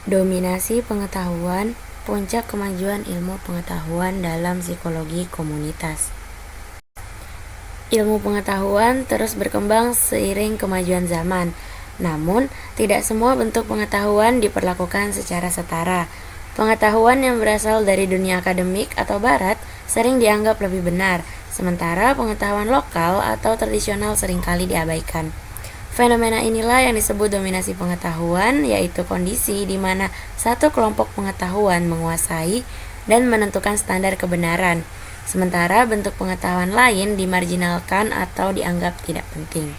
Dominasi pengetahuan, puncak kemajuan ilmu pengetahuan dalam psikologi komunitas. Ilmu pengetahuan terus berkembang seiring kemajuan zaman. Namun, tidak semua bentuk pengetahuan diperlakukan secara setara. Pengetahuan yang berasal dari dunia akademik atau barat sering dianggap lebih benar, sementara pengetahuan lokal atau tradisional seringkali diabaikan. Fenomena inilah yang disebut dominasi pengetahuan, yaitu kondisi di mana satu kelompok pengetahuan menguasai dan menentukan standar kebenaran, sementara bentuk pengetahuan lain dimarginalkan atau dianggap tidak penting.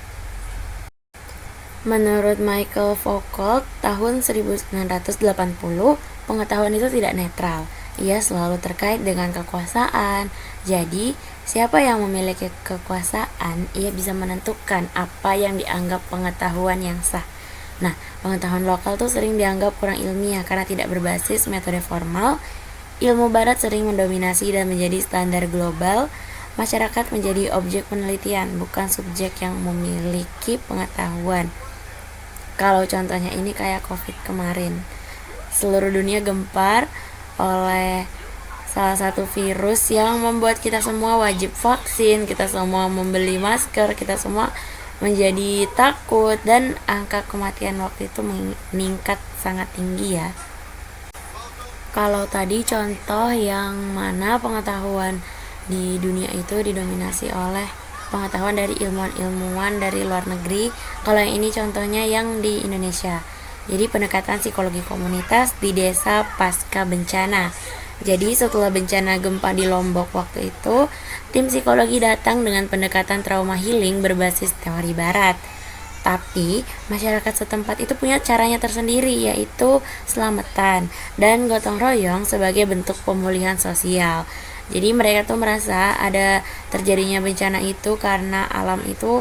Menurut Michael Foucault, tahun 1980, pengetahuan itu tidak netral. Ia selalu terkait dengan kekuasaan. Jadi, siapa yang memiliki kekuasaan, ia bisa menentukan apa yang dianggap pengetahuan yang sah. Nah, pengetahuan lokal tuh sering dianggap kurang ilmiah karena tidak berbasis metode formal. Ilmu barat sering mendominasi dan menjadi standar global. Masyarakat menjadi objek penelitian, bukan subjek yang memiliki pengetahuan. Kalau contohnya ini kayak COVID kemarin, seluruh dunia gempar oleh salah satu virus yang membuat kita semua wajib vaksin, kita semua membeli masker, kita semua menjadi takut, dan angka kematian waktu itu meningkat sangat tinggi ya. Kalau tadi contoh yang mana pengetahuan di dunia itu didominasi oleh pengetahuan dari ilmuwan-ilmuwan dari luar negeri. Kalau yang ini contohnya yang di Indonesia. Jadi pendekatan psikologi komunitas di desa pasca bencana. Jadi setelah bencana gempa di Lombok waktu itu, tim psikologi datang dengan pendekatan trauma healing berbasis teori barat. Tapi masyarakat setempat itu punya caranya tersendiri, yaitu selamatan dan gotong royong sebagai bentuk pemulihan sosial. Jadi mereka tuh merasa ada terjadinya bencana itu karena alam itu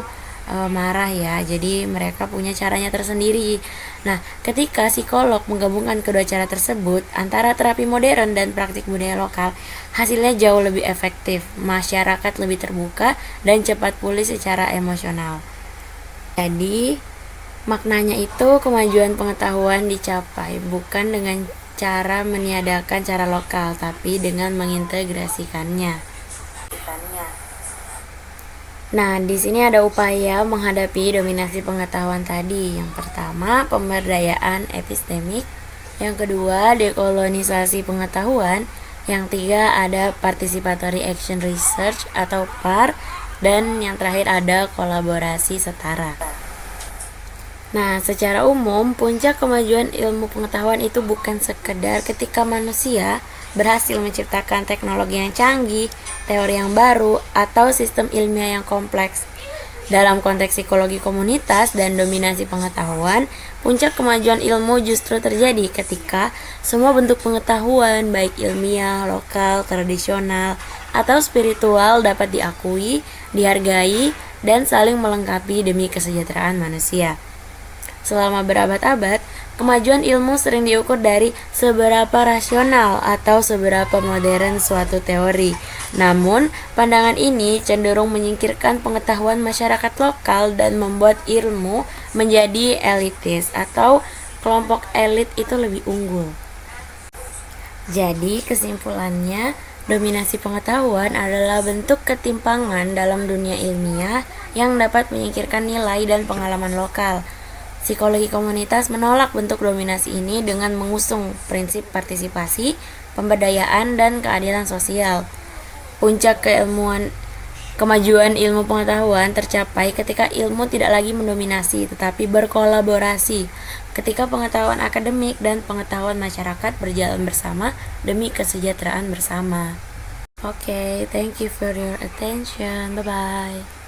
marah ya. Jadi mereka punya caranya tersendiri. Nah, ketika psikolog menggabungkan kedua cara tersebut antara terapi modern dan praktik budaya lokal, hasilnya jauh lebih efektif. Masyarakat lebih terbuka dan cepat pulih secara emosional. Jadi, maknanya itu kemajuan pengetahuan dicapai bukan dengan cara meniadakan cara lokal, tapi dengan mengintegrasikannya. Nah, di sini ada upaya menghadapi dominasi pengetahuan tadi. Yang pertama, pemberdayaan epistemik. Yang kedua, dekolonisasi pengetahuan. Yang tiga, ada participatory action research atau PAR. Dan yang terakhir ada kolaborasi setara. Nah, secara umum, puncak kemajuan ilmu pengetahuan itu bukan sekedar ketika manusia berhasil menciptakan teknologi yang canggih, teori yang baru, atau sistem ilmiah yang kompleks. Dalam konteks psikologi komunitas dan dominasi pengetahuan, puncak kemajuan ilmu justru terjadi ketika semua bentuk pengetahuan, baik ilmiah, lokal, tradisional, atau spiritual dapat diakui, dihargai, dan saling melengkapi demi kesejahteraan manusia. Selama berabad-abad, kemajuan ilmu sering diukur dari seberapa rasional atau seberapa modern suatu teori. Namun, pandangan ini cenderung menyingkirkan pengetahuan masyarakat lokal dan membuat ilmu menjadi elitis atau kelompok elit itu lebih unggul. Jadi, kesimpulannya, dominasi pengetahuan adalah bentuk ketimpangan dalam dunia ilmiah yang dapat menyingkirkan nilai dan pengalaman lokal. Psikologi komunitas menolak bentuk dominasi ini dengan mengusung prinsip partisipasi, pemberdayaan, dan keadilan sosial. Puncak kemajuan ilmu pengetahuan tercapai ketika ilmu tidak lagi mendominasi, tetapi berkolaborasi. Ketika pengetahuan akademik dan pengetahuan masyarakat berjalan bersama demi kesejahteraan bersama. Oke, thank you for your attention. Bye-bye.